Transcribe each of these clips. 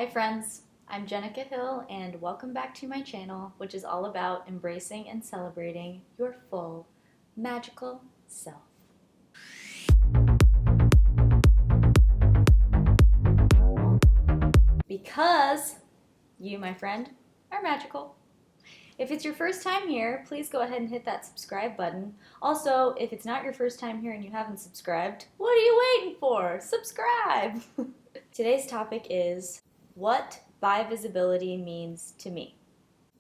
Hi friends, I'm Jenica Hill and welcome back to my channel, which is all about embracing and celebrating your full magical self. Because you, my friend, are magical. If it's your first time here, please go ahead and hit that subscribe button. Also, if it's not your first time here and you haven't subscribed, what are you waiting for? Subscribe! Today's topic is what bivisibility means to me.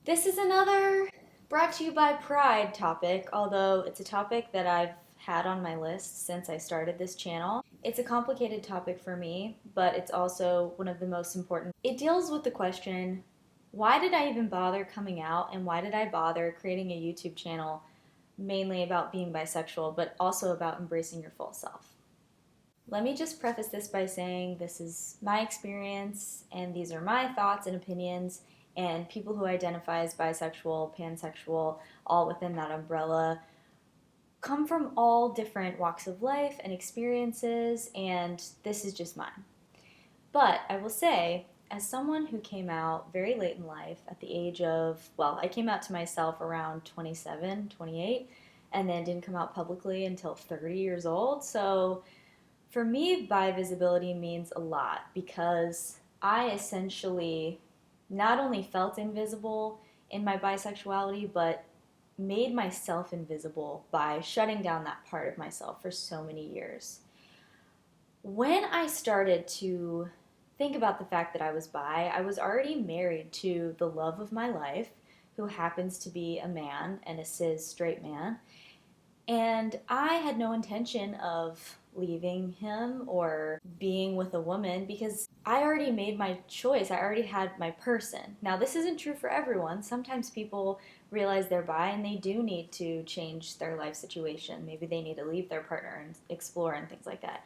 This is another brought to you by Pride topic, although it's a topic that I've had on my list since I started this channel. It's a complicated topic for me, but it's also one of the most important. It deals with the question, why did I even bother coming out and why did I bother creating a YouTube channel mainly about being bisexual, but also about embracing your full self? Let me just preface this by saying this is my experience and these are my thoughts and opinions, and people who identify as bisexual, pansexual, all within that umbrella, come from all different walks of life and experiences, and this is just mine. But I will say, as someone who came out very late in life at the age of, well, I came out to myself around 27, 28, and then didn't come out publicly until 30 years old, so for me, bivisibility means a lot because I essentially not only felt invisible in my bisexuality, but made myself invisible by shutting down that part of myself for so many years. When I started to think about the fact that I was bi, I was already married to the love of my life, who happens to be a man and a cis straight man. And I had no intention of leaving him or being with a woman because I already made my choice. I already had my person. Now, this isn't true for everyone. Sometimes people realize they're bi and they do need to change their life situation. Maybe they need to leave their partner and explore and things like that.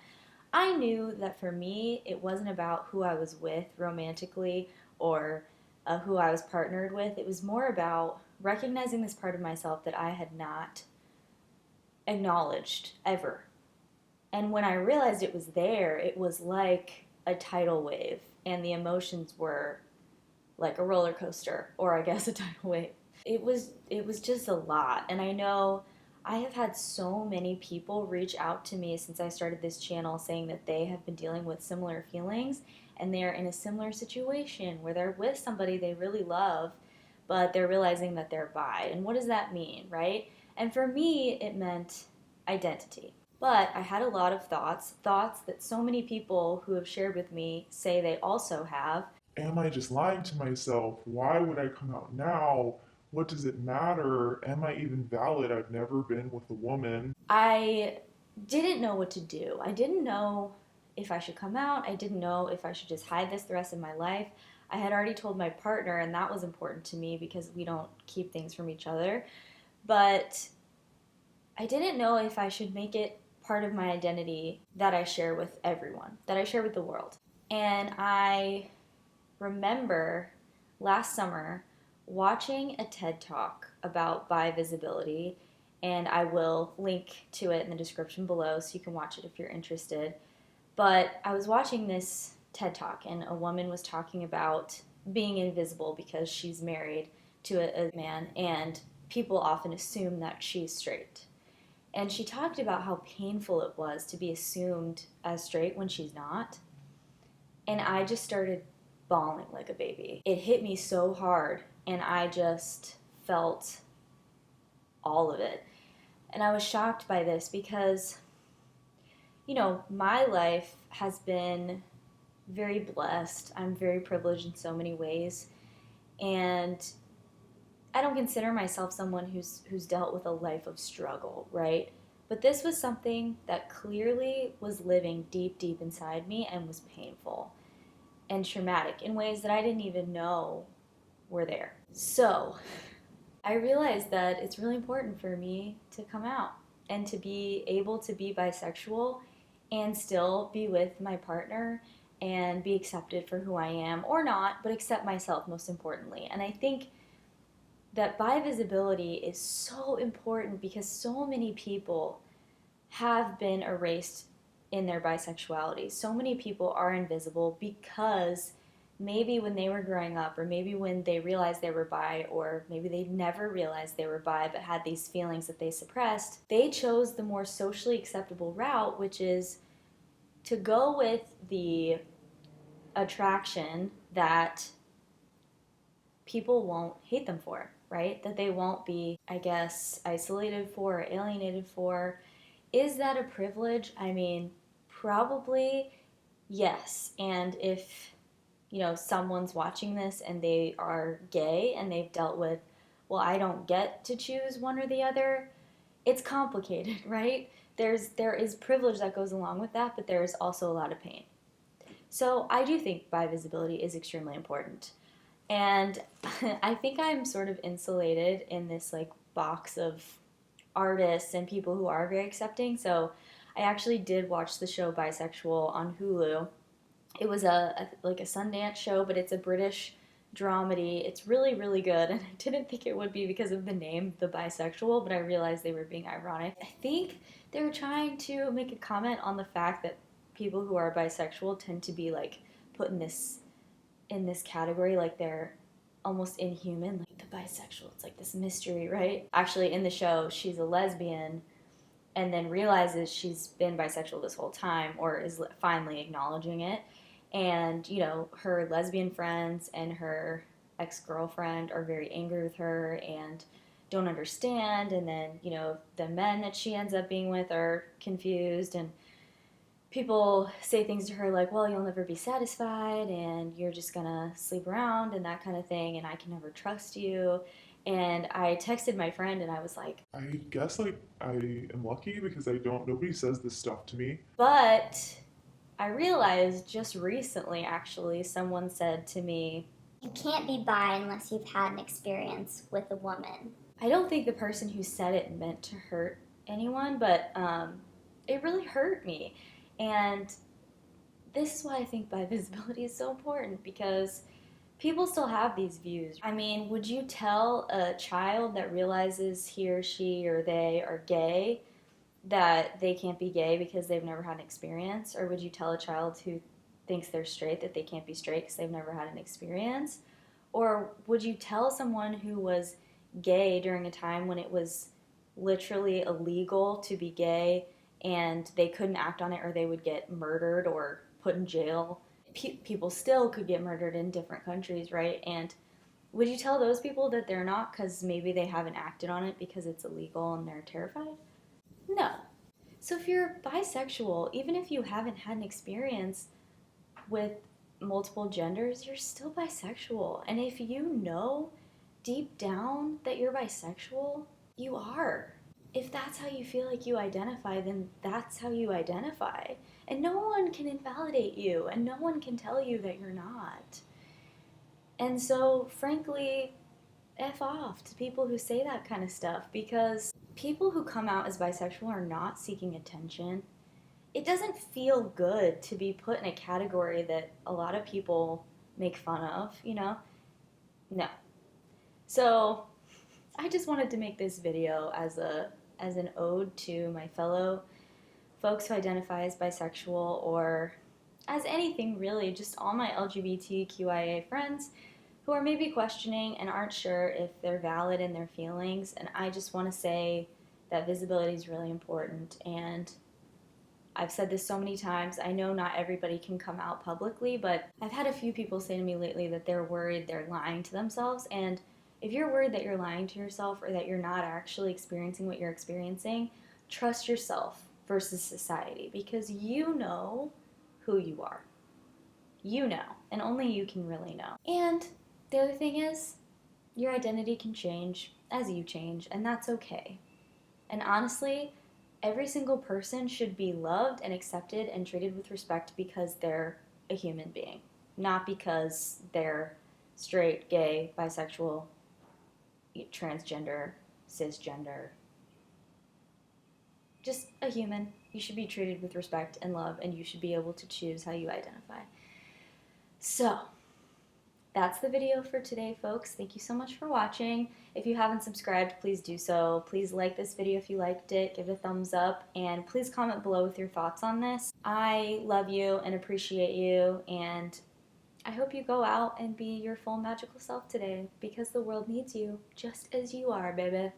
I knew that for me, it wasn't about who I was with romantically or who I was partnered with. It was more about recognizing this part of myself that I had not acknowledged ever. And when I realized it was there, it was like a tidal wave, and the emotions were like a roller coaster, or I guess a tidal wave. It was just a lot, and I know I have had so many people reach out to me since I started this channel saying that they have been dealing with similar feelings and they're in a similar situation where they're with somebody they really love, but they're realizing that they're bi. And what does that mean, right? And for me, it meant identity. But I had a lot of thoughts that so many people who have shared with me say they also have. Am I just lying to myself? Why would I come out now? What does it matter? Am I even valid? I've never been with a woman. I didn't know what to do. I didn't know if I should come out. I didn't know if I should just hide this the rest of my life. I had already told my partner, and that was important to me because we don't keep things from each other. But I didn't know if I should make it part of my identity that I share with everyone, that I share with the world. And I remember last summer watching a TED Talk about bivisibility, and I will link to it in the description below so you can watch it if you're interested. But I was watching this TED Talk, and a woman was talking about being invisible because she's married to a man, and people often assume that she's straight. And she talked about how painful it was to be assumed as straight when she's not. And I just started bawling like a baby. It hit me so hard, and I just felt all of it. And I was shocked by this because, my life has been very blessed. I'm very privileged in so many ways. And I don't consider myself someone who's dealt with a life of struggle, right? But this was something that clearly was living deep, deep inside me and was painful and traumatic in ways that I didn't even know were there. So I realized that it's really important for me to come out and to be able to be bisexual and still be with my partner and be accepted for who I am or not, but accept myself most importantly. And I think that bivisibility is so important because so many people have been erased in their bisexuality. So many people are invisible because maybe when they were growing up, or maybe when they realized they were bi, or maybe they never realized they were bi but had these feelings that they suppressed, they chose the more socially acceptable route, which is to go with the attraction that people won't hate them for, right? That they won't be, I guess, isolated for or alienated for. Is that a privilege? I mean, probably yes. And if, someone's watching this and they are gay and they've dealt with, well, I don't get to choose one or the other, it's complicated, right? There is privilege that goes along with that, but there is also a lot of pain. So I do think bivisibility is extremely important. And I think I'm sort of insulated in this like box of artists and people who are very accepting. So I actually did watch the show Bisexual on Hulu. It was like a Sundance show, but it's a British dramedy. It's really really good, and I didn't think it would be because of the name, the bisexual, but I realized they were being ironic. I think they were trying to make a comment on the fact that people who are bisexual tend to be like put in this category, like they're almost inhuman, like the bisexual. It's like this mystery, right? Actually, in the show, she's a lesbian and then realizes she's been bisexual this whole time, or is finally acknowledging it. And, her lesbian friends and her ex girlfriend are very angry with her and don't understand. And then, the men that she ends up being with are confused, and people say things to her like, well, you'll never be satisfied and you're just gonna sleep around and that kind of thing, and I can never trust you. And I texted my friend and I was like, I guess like I am lucky because nobody says this stuff to me. but I realized just recently, actually, someone said to me, You can't be bi unless you've had an experience with a woman. I don't think the person who said it meant to hurt anyone, but it really hurt me. And this is why I think bivisibility is so important, because people still have these views. I mean, would you tell a child that realizes he or she or they are gay that they can't be gay because they've never had an experience? Or would you tell a child who thinks they're straight that they can't be straight because they've never had an experience? Or would you tell someone who was gay during a time when it was literally illegal to be gay and they couldn't act on it, or they would get murdered or put in jail? People still could get murdered in different countries, right? And would you tell those people that they're not because maybe they haven't acted on it because it's illegal and they're terrified? No. So if you're bisexual, even if you haven't had an experience with multiple genders, you're still bisexual. And if you know deep down that you're bisexual, you are. If that's how you feel like you identify, then that's how you identify. And no one can invalidate you, and no one can tell you that you're not. And so, frankly, F off to people who say that kind of stuff, because people who come out as bisexual are not seeking attention. It doesn't feel good to be put in a category that a lot of people make fun of. No. So I just wanted to make this video as an ode to my fellow folks who identify as bisexual, or as anything really, just all my LGBTQIA friends who are maybe questioning and aren't sure if they're valid in their feelings. And I just want to say that visibility is really important. And I've said this so many times. I know not everybody can come out publicly, but I've had a few people say to me lately that they're worried they're lying to themselves. And if you're worried that you're lying to yourself, or that you're not actually experiencing what you're experiencing, trust yourself versus society, because you know who you are. You know, and only you can really know. And the other thing is, your identity can change as you change, and that's okay. And honestly, every single person should be loved and accepted and treated with respect because they're a human being, not because they're straight, gay, bisexual, transgender, cisgender. Just a human. You should be treated with respect and love, and you should be able to choose how you identify. So, that's the video for today, folks. Thank you so much for watching. If you haven't subscribed, please do so. Please like this video if you liked it, give it a thumbs up, and please comment below with your thoughts on this. I love you and appreciate you, and I hope you go out and be your full magical self today because the world needs you just as you are, baby.